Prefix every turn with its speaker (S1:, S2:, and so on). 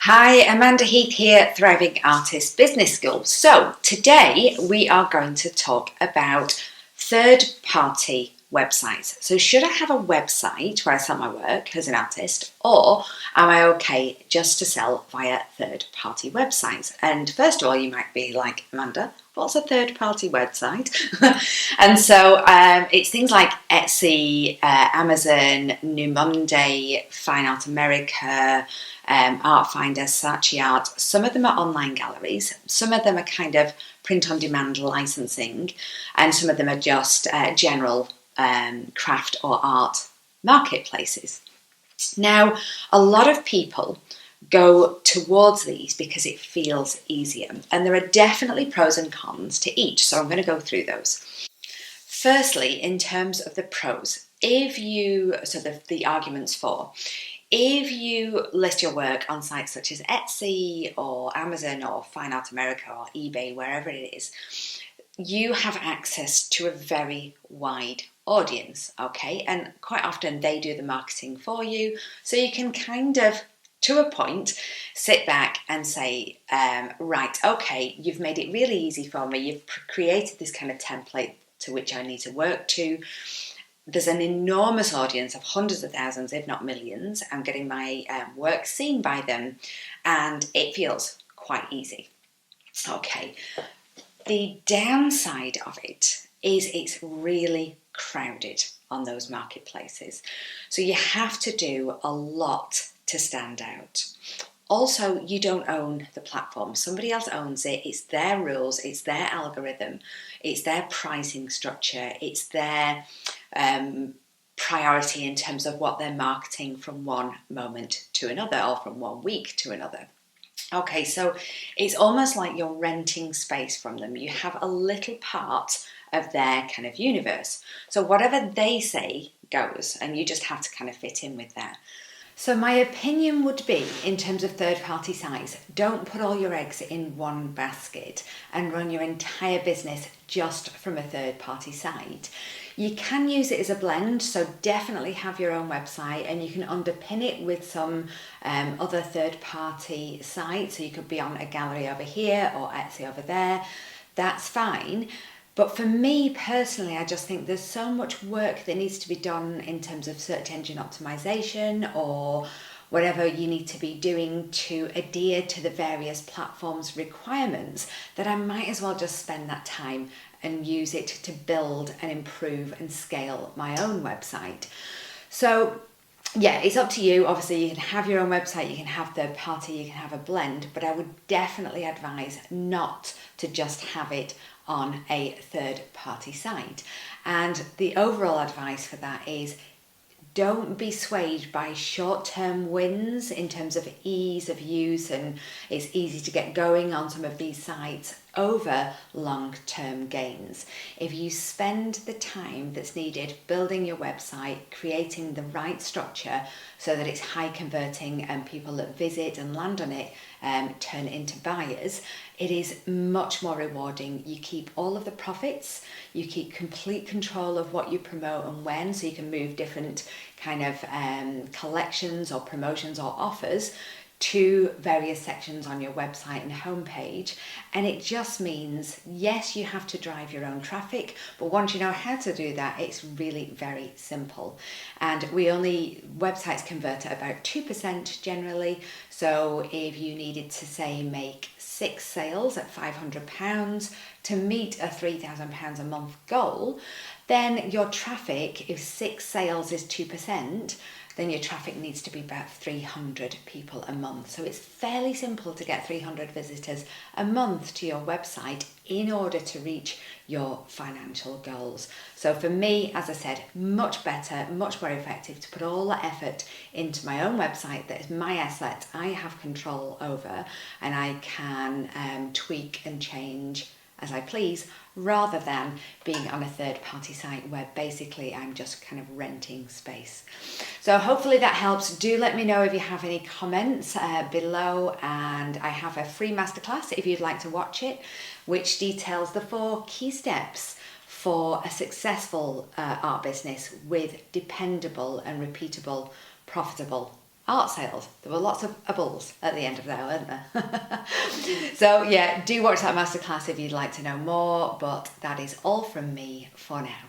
S1: Hi, Amanda Heath here, Thriving Artist Business School. So today we are going to talk about third-party websites. So should I have a website where I sell my work as an artist, or am I okay just to sell via third-party websites? And first of all, you might be like, Amanda, what's a third-party website? And so it's things like Etsy, Amazon, New Monday, Fine Art America, Art Finder, Saatchi Art. Some of them are online galleries, some of them are kind of print-on-demand licensing, and some of them are just general craft or art marketplaces. Now, a lot of people go towards these because it feels easier, and there are definitely pros and cons to each, so I'm going to go through those. Firstly, in terms of the pros, the arguments for, if you list your work on sites such as Etsy or Amazon or Fine Art America or eBay, wherever it is, you have access to a very wide audience, okay? And quite often they do the marketing for you, so you can kind of, to a point, sit back and say, right, okay, you've made it really easy for me. You've created this kind of template to which I need to work to. There's an enormous audience of hundreds of thousands, if not millions. I'm getting my work seen by them, and it feels quite easy. Okay, the downside of it is it's really crowded on those marketplaces. So you have to do a lot to stand out. Also, you don't own the platform. Somebody else owns it. It's their rules, it's their algorithm, it's their pricing structure, it's their priority in terms of what they're marketing from one moment to another or from one week to another. Okay, so it's almost like you're renting space from them. You have a little part of their kind of universe. So whatever they say goes, and you just have to kind of fit in with that. So my opinion would be, in terms of third-party sites, don't put all your eggs in one basket and run your entire business just from a third-party site. You can use it as a blend, so definitely have your own website, and you can underpin it with some other third-party sites. So you could be on a gallery over here or Etsy over there. That's fine. But for me personally, I just think there's so much work that needs to be done in terms of search engine optimization or whatever you need to be doing to adhere to the various platforms' requirements that I might as well just spend that time and use it to build and improve and scale my own website. So yeah, it's up to you. Obviously, you can have your own website, you can have third party, you can have a blend, but I would definitely advise not to just have it on a third party site. And the overall advice for that is don't be swayed by short-term wins in terms of ease of use, and it's easy to get going on some of these sites over long-term gains. If you spend the time that's needed building your website, creating the right structure so that it's high converting and people that visit and land on it turn into buyers, it is much more rewarding. You keep all of the profits, you keep complete control of what you promote and when, so you can move different kind of collections or promotions or offers to various sections on your website and homepage. And it just means, yes, you have to drive your own traffic, but once you know how to do that, it's really very simple. And websites convert at about 2% generally. So if you needed to say make 6 sales at £500 to meet a £3,000 a month goal, then your traffic, if 6 sales is 2%, then your traffic needs to be about 300 people a month. So it's fairly simple to get 300 visitors a month to your website in order to reach your financial goals. So for me, as I said, much better, much more effective to put all the effort into my own website that is my asset, I have control over, and I can tweak and change as I please, rather than being on a third-party site where basically I'm just kind of renting space. So hopefully that helps. Do let me know if you have any comments below, and I have a free masterclass if you'd like to watch it, which details the 4 key steps for a successful art business with dependable and repeatable, profitable art sales. There were lots of bulls at the end of there, weren't there? So yeah, do watch that masterclass if you'd like to know more, but that is all from me for now.